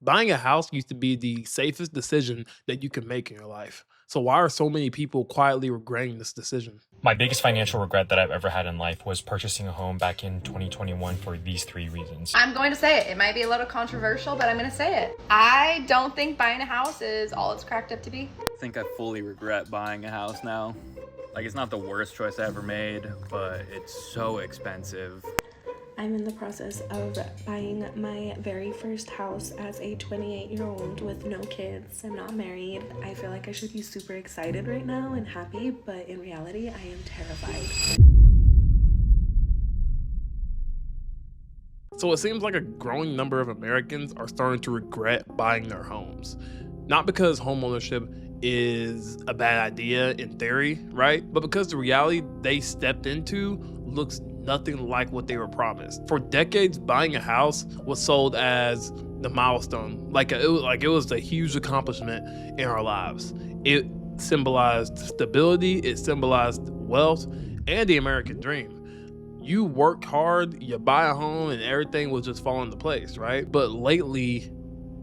Buying a house used to be the safest decision that you can make in your life. So why are so many people quietly regretting this decision? My biggest financial regret that I've ever had in life was purchasing a home back in 2021 for these three reasons. I'm going to say it. It might be a little controversial, but I'm going to say it. I don't think buying a house is all it's cracked up to be. I think I fully regret buying a house now. Like, it's not the worst choice I ever made, but it's so expensive. I'm in the process of buying my very first house as a 28-year-old with no kids. I'm not married. I feel like I should be super excited right now and happy, but in reality, I am terrified. So it seems like a growing number of Americans are starting to regret buying their homes. Not because homeownership is a bad idea in theory, right? But because the reality they stepped into looks nothing like what they were promised. For decades, buying a house was sold as the milestone, it was a huge accomplishment in our lives. It symbolized stability, it symbolized wealth, and the American dream. You worked hard, you buy a home, and everything will just fall into place, right? But lately,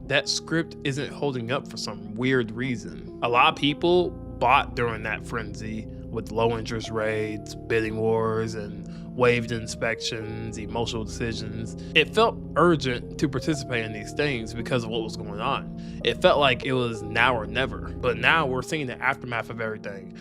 that script isn't holding up for some weird reason. A lot of people bought during that frenzy with low interest rates, bidding wars, and waived inspections, emotional decisions. It felt urgent to participate in these things because of what was going on. It felt like it was now or never. But now we're seeing the aftermath of everything.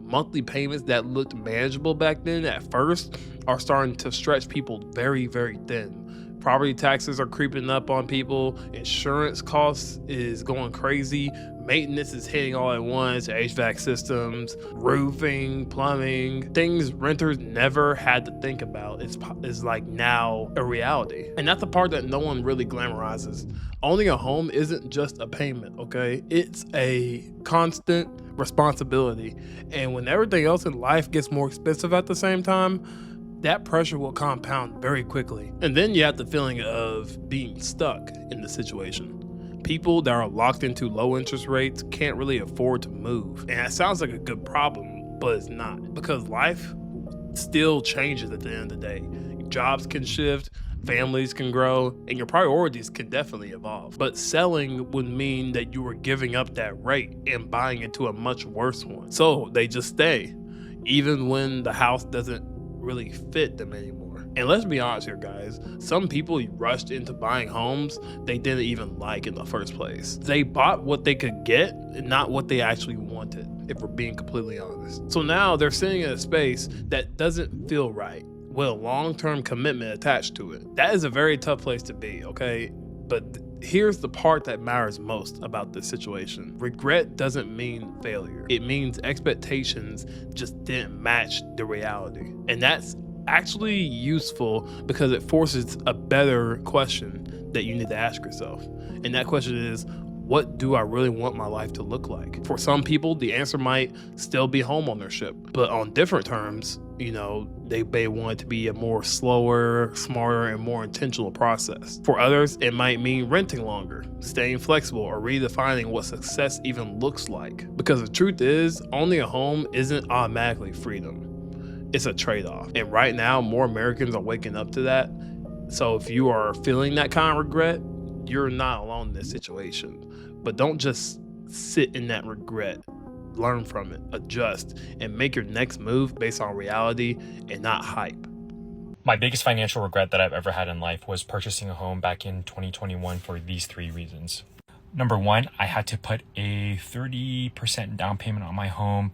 Monthly payments that looked manageable back then at first are starting to stretch people very, very thin. Property taxes are creeping up on people. Insurance costs is going crazy. Maintenance is hitting all at once. HVAC systems, roofing, plumbing, things renters never had to think about is like now a reality. And that's the part that no one really glamorizes. Owning a home isn't just a payment, okay? It's a constant responsibility. And when everything else in life gets more expensive at the same time, that pressure will compound very quickly. And then you have the feeling of being stuck in the situation. People that are locked into low interest rates can't really afford to move. And it sounds like a good problem, but it's not. Because life still changes at the end of the day. Jobs can shift, families can grow, and your priorities can definitely evolve. But selling would mean that you were giving up that rate and buying into a much worse one. So they just stay, even when the house doesn't really fit them anymore. And let's be honest here, guys. Some people rushed into buying homes they didn't even like in the first place. They bought what they could get and not what they actually wanted, if we're being completely honest. So now they're sitting in a space that doesn't feel right with a long-term commitment attached to it. That is a very tough place to be, okay? But here's the part that matters most about this situation. Regret doesn't mean failure. It means expectations just didn't match the reality. And that's actually useful because it forces a better question that you need to ask yourself. And that question is, what do I really want my life to look like? For some people, the answer might still be homeownership, but on different terms. They may want it to be a more slower, smarter, and more intentional process. For others, it might mean renting longer, staying flexible, or redefining what success even looks like. Because the truth is, owning a home isn't automatically freedom. It's a trade-off. And right now, more Americans are waking up to that. So if you are feeling that kind of regret, you're not alone in this situation. But don't just sit in that regret. Learn from it, adjust, and make your next move based on reality and not hype. My biggest financial regret that I've ever had in life was purchasing a home back in 2021 for these three reasons. Number one, I had to put a 30% down payment on my home.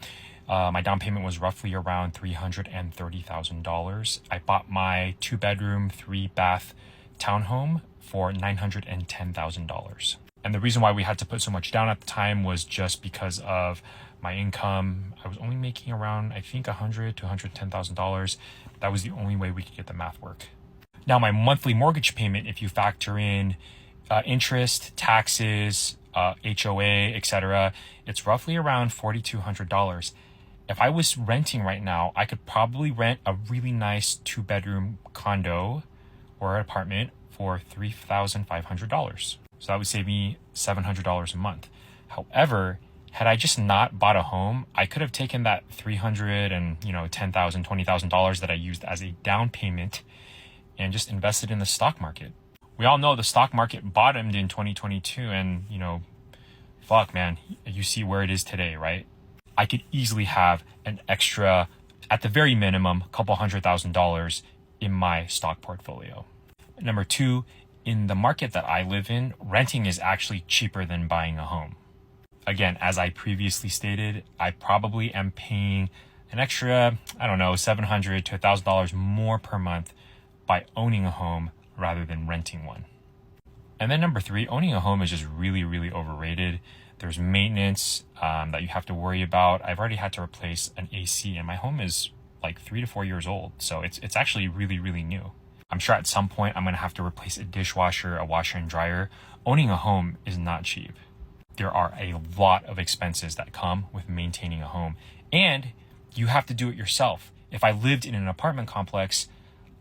My down payment was roughly around $330,000. I bought my 2-bedroom, 3-bath townhome for $910,000. And the reason why we had to put so much down at the time was just because of my income. I was only making around, I think, $100,000 to $110,000. That was the only way we could get the math work. Now, my monthly mortgage payment, if you factor in interest, taxes, HOA, etc., it's roughly around $4,200. If I was renting right now, I could probably rent a really nice 2-bedroom condo or an apartment for $3,500. So that would save me $700 a month. However, had I just not bought a home, I could have taken that $300 and $10,000, $20,000 that I used as a down payment and just invested in the stock market. We all know the stock market bottomed in 2022 and, fuck man, you see where it is today, right? I could easily have an extra, at the very minimum, couple $100,000 in my stock portfolio. Number two, in the market that I live in, renting is actually cheaper than buying a home. Again, as I previously stated, I probably am paying an extra, $700 to $1,000 more per month by owning a home rather than renting one. And then number three, owning a home is just really, really overrated. There's maintenance that you have to worry about. I've already had to replace an AC and my home is like 3 to 4 years old. So it's actually really, really new. I'm sure at some point I'm going to have to replace a dishwasher, a washer and dryer. Owning a home is not cheap. There are a lot of expenses that come with maintaining a home, and you have to do it yourself. If I lived in an apartment complex,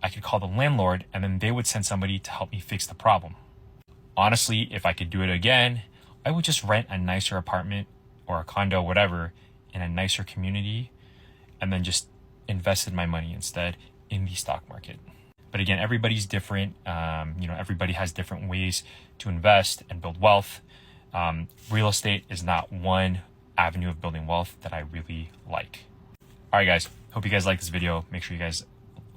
I could call the landlord and then they would send somebody to help me fix the problem. Honestly, if I could do it again, I would just rent a nicer apartment or a condo, whatever, in a nicer community, and then just invested my money instead in the stock market. But again, everybody's different. Everybody has different ways to invest and build wealth. Real estate is not one avenue of building wealth that I really like. All right, guys. Hope you guys like this video. Make sure you guys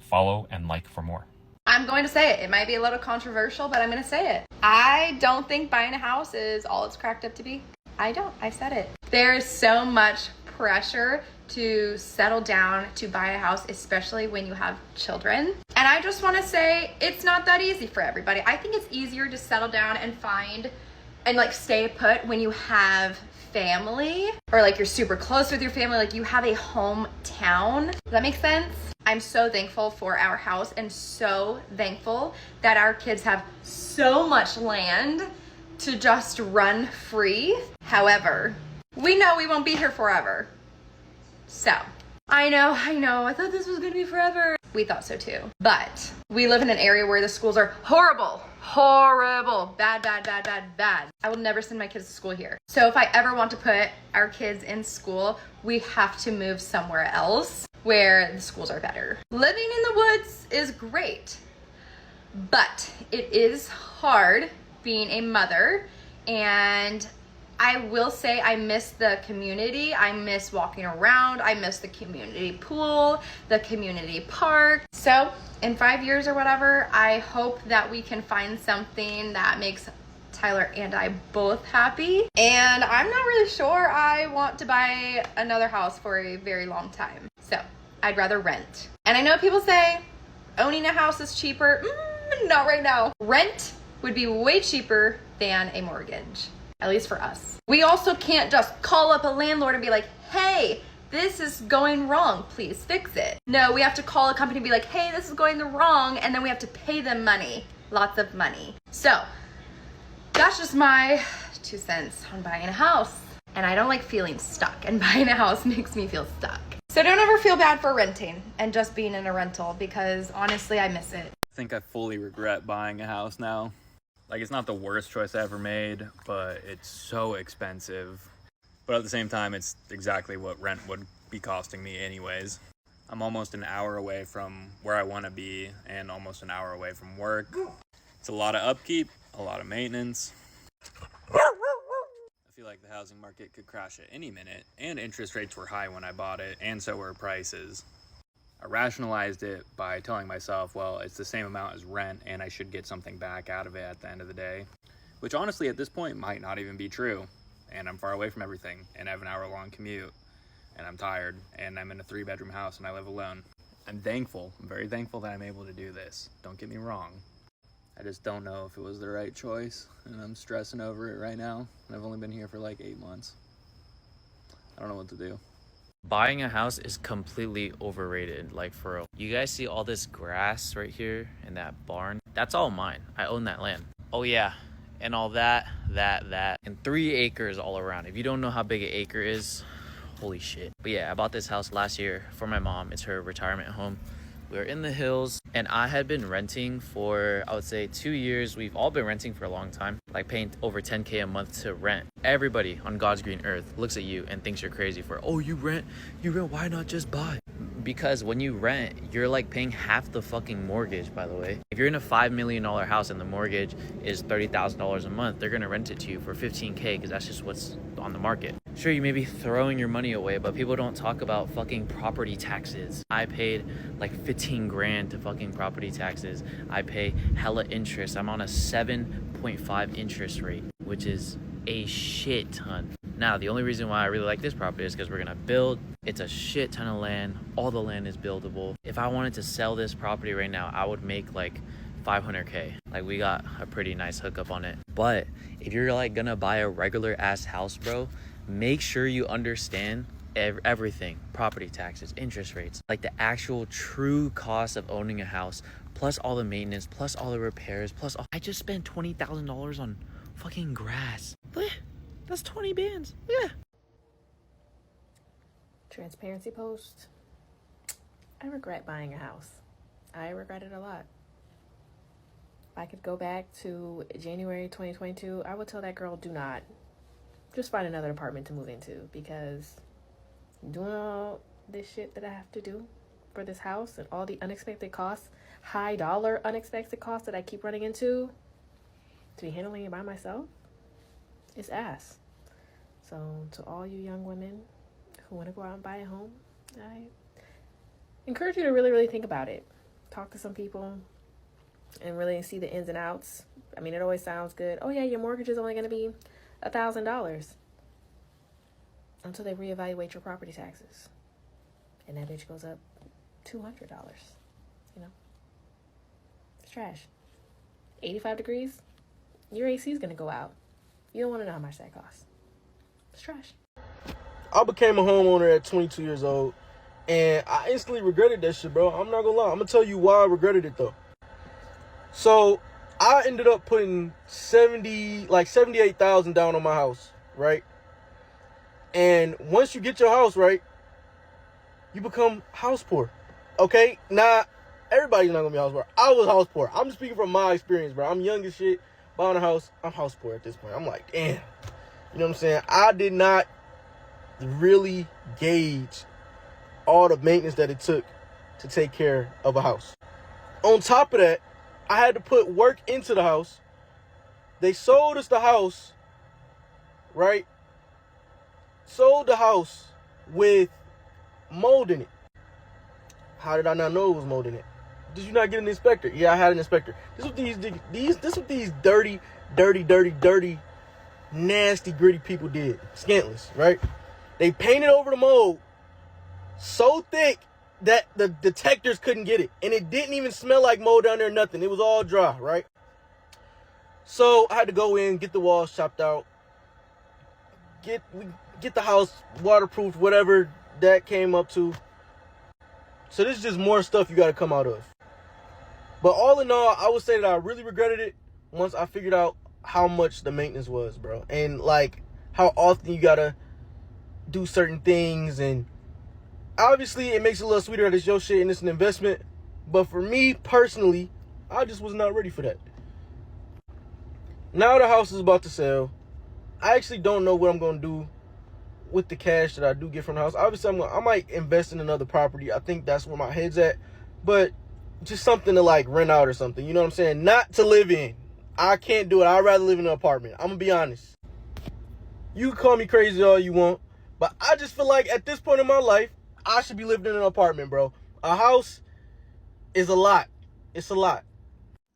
follow and like for more. I'm going to say it. It might be a little controversial, but I'm going to say it. I don't think buying a house is all it's cracked up to be. I don't. I said it. There's so much pressure to settle down to buy a house, especially when you have children. And I just want to say it's not that easy for everybody. I think it's easier to settle down and find and stay put when you have family or you're super close with your family, you have a hometown. Does that make sense? I'm so thankful for our house and so thankful that our kids have so much land to just run free. However, we know we won't be here forever. So, I know, I thought this was gonna be forever. We thought so too. But we live in an area where the schools are horrible. Bad. I will never send my kids to school here. So if I ever want to put our kids in school, we have to move somewhere else where the schools are better. Living in the woods is great, but it is hard being a mother, and I will say I miss the community. I miss walking around. I miss the community pool, the community park. So in 5 years or whatever, I hope that we can find something that makes Tyler and I both happy. And I'm not really sure I want to buy another house for a very long time. So I'd rather rent. And I know people say owning a house is cheaper. Not right now. Rent would be way cheaper than a mortgage. At least for us. We also can't just call up a landlord and be like, hey, this is going wrong, please fix it. No, we have to call a company and be like, hey, this is going wrong, and then we have to pay them money, lots of money. So that's just my 2 cents on buying a house. And I don't like feeling stuck, and buying a house makes me feel stuck. So don't ever feel bad for renting and just being in a rental, because honestly, I miss it. I think I fully regret buying a house now. It's not the worst choice I ever made, but it's so expensive. But at the same time, it's exactly what rent would be costing me anyways. I'm almost an hour away from where I want to be and almost an hour away from work. It's a lot of upkeep, a lot of maintenance. I feel like the housing market could crash at any minute, and interest rates were high when I bought it, and so were prices. I rationalized it by telling myself, well, it's the same amount as rent and I should get something back out of it at the end of the day, which honestly at this point might not even be true. And I'm far away from everything and I have an hour-long commute and I'm tired and I'm in a 3-bedroom house and I live alone. I'm very thankful that I'm able to do this. Don't get me wrong. I just don't know if it was the right choice and I'm stressing over it right now. And I've only been here for 8 months. I don't know what to do. Buying a house is completely overrated, for real. You guys see all this grass right here in that barn? That's all mine. I own that land. Oh yeah, and all that, and 3 acres all around. If you don't know how big an acre is, holy shit. But yeah, I bought this house last year for my mom. It's her retirement home. We were in the hills, and I had been renting for, I would say, 2 years. We've all been renting for a long time, paying over $10K a month to rent. Everybody on God's green earth looks at you and thinks you're crazy for, oh, you rent, why not just buy? Because when you rent, you're like paying half the fucking mortgage, by the way. If you're in a $5 million house and the mortgage is $30,000 a month, they're gonna rent it to you for $15K because that's just what's on the market. Sure, you may be throwing your money away, but people don't talk about fucking property taxes. I paid like 15 grand to fucking property taxes. I pay hella interest. I'm on a 7.5 interest rate, which is a shit ton. Now, the only reason why I really like this property is because we're gonna build. It's a shit ton of land. All the land is buildable. If I wanted to sell this property right now, I would make like 500K. Like, we got a pretty nice hookup on it. But if you're like gonna buy a regular ass house, bro, make sure you understand everything: property taxes, interest rates, like the actual true cost of owning a house, plus all the maintenance, plus all the repairs, plus I just spent $20,000 on fucking grass. That's 20 bands. Yeah. Transparency post. I regret buying a house. I regret it a lot. If I could go back to January 2022, I would tell that girl, do not. Just find another apartment to move into, because doing all this shit that I have to do for this house and all the unexpected costs, high dollar unexpected costs that I keep running into, to be handling it by myself, it's ass. So to all you young women who want to go out and buy a home, I encourage you to really, really think about it. Talk to some people and really see the ins and outs. I mean, it always sounds good. Oh yeah, your mortgage is only going to be $1,000 until they reevaluate your property taxes, and that bitch goes up $200. You know, it's trash. 85 degrees, your AC is going to go out. You don't want to know how much that costs. It's trash. I became a homeowner at 22 years old, and I instantly regretted that shit, bro. I'm not gonna lie. I'm gonna tell you why I regretted it, though. So I ended up putting 78,000 down on my house, right? And once you get your house, right, you become house poor. Okay? Now, everybody's not gonna be house poor. I was house poor. I'm just speaking from my experience, bro. I'm young as shit, buying a house. I'm house poor at this point. I'm like, damn. You know what I'm saying? I did not really gauge all the maintenance that it took to take care of a house. On top of that, I had to put work into the house. They sold us the house, right? Sold the house with mold in it. How did I not know it was mold in it? Did you not get an inspector? Yeah, I had an inspector. This what these dirty, nasty, gritty people did. Scantless, right? They painted over the mold so thick that the detectors couldn't get it. And it didn't even smell like mold down there, nothing. It was all dry, right? So I had to go in, get the walls chopped out, get the house waterproof, whatever that came up to. So this is just more stuff you got to come out of. But all in all, I would say that I really regretted it once I figured out how much the maintenance was, bro. And like how often you got to do certain things. And obviously it makes it a little sweeter that it's your shit and it's an investment. But for me personally, I just was not ready for that. Now the house is about to sell. I actually don't know what I'm going to do with the cash that I do get from the house. Obviously, I might invest in another property. I think that's where my head's at. But just something to like rent out or something. You know what I'm saying? Not to live in. I can't do it. I'd rather live in an apartment. I'm going to be honest. You can call me crazy all you want. But I just feel like at this point in my life, I should be living in an apartment, bro. A house is a lot. It's a lot.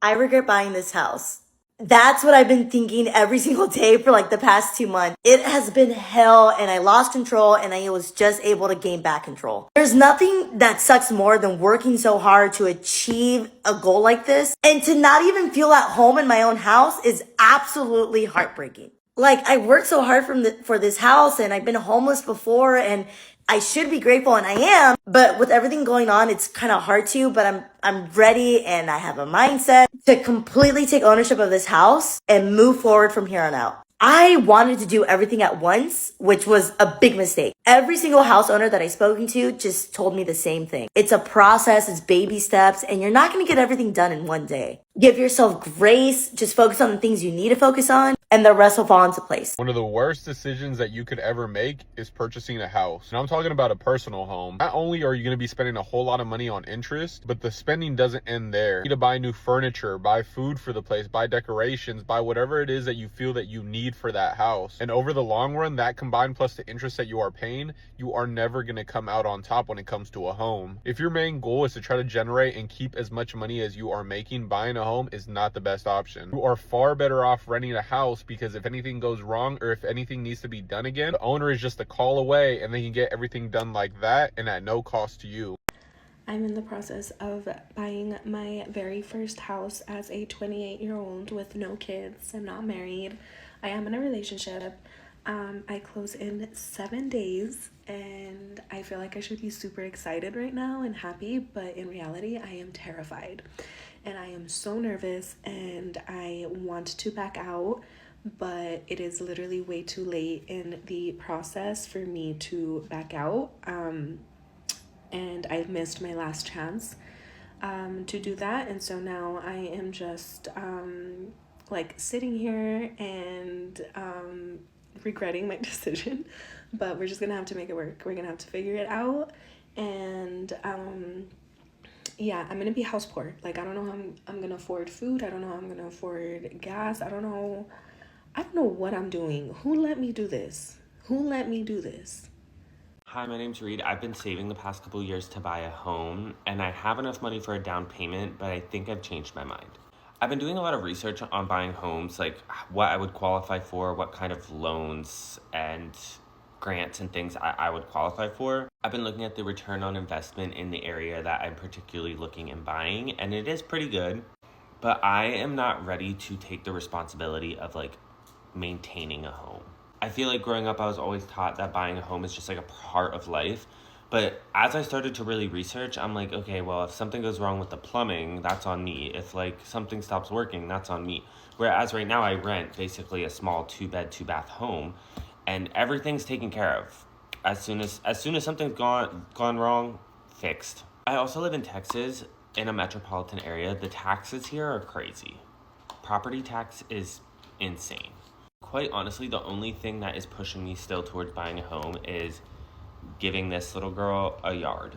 I regret buying this house. That's what I've been thinking every single day for like the past 2 months. It has been hell, and I lost control, and I was just able to gain back control. There's nothing that sucks more than working so hard to achieve a goal like this, and to not even feel at home in my own house is absolutely heartbreaking. Like, I worked so hard for this house, and I've been homeless before, and I should be grateful, and I am, but with everything going on, it's kind of hard to, but I'm ready, and I have a mindset to completely take ownership of this house and move forward from here on out. I wanted to do everything at once, which was a big mistake. Every single house owner that I've spoken to just told me the same thing. It's a process, it's baby steps, and you're not going to get everything done in one day. Give yourself grace, just focus on the things you need to focus on, and the rest will fall into place. One of the worst decisions that you could ever make is purchasing a house. And I'm talking about a personal home. Not only are you going to be spending a whole lot of money on interest, but the spending doesn't end there. You need to buy new furniture, buy food for the place, buy decorations, buy whatever it is that you feel that you need for that house. And over the long run, that combined plus the interest that you are paying, you are never going to come out on top when it comes to a home. If your main goal is to try to generate and keep as much money as you are making, buying a home is not the best option. You are far better off renting a house, because if anything goes wrong or if anything needs to be done again, the owner is just a call away and they can get everything done like that and at no cost to you. I'm in the process of buying my very first house as a 28-year-old with no kids. I'm not married. I am in a relationship. I close in 7 days and I feel like I should be super excited right now and happy, but in reality, I am terrified and I am so nervous and I want to back out, but it is literally way too late in the process for me to back out. And I've missed my last chance to do that. And so now I am just like sitting here and regretting my decision, but we're just gonna have to make it work. We're gonna have to figure it out. And yeah, I'm gonna be house poor. Like, I don't know how I'm gonna afford food. I don't know how I'm gonna afford gas. I don't know what I'm doing. Who let me do this? Who let me do this? Hi, my name's Reed. I've been saving the past couple years to buy a home, and I have enough money for a down payment, but I think I've changed my mind. I've been doing a lot of research on buying homes, like what I would qualify for, what kind of loans and grants and things I would qualify for. I've been looking at the return on investment in the area that I'm particularly looking and buying, and it is pretty good, but I am not ready to take the responsibility of like maintaining a home. I feel like growing up, I was always taught that buying a home is just like a part of life. But as I started to really research, I'm like, okay, well, if something goes wrong with the plumbing, that's on me. If like something stops working, that's on me. Whereas right now I rent basically a small 2-bed, 2-bath home and everything's taken care of. As soon as something's gone wrong, fixed. I also live in Texas in a metropolitan area. The taxes here are crazy. Property tax is insane. Quite honestly, the only thing that is pushing me still towards buying a home is giving this little girl a yard.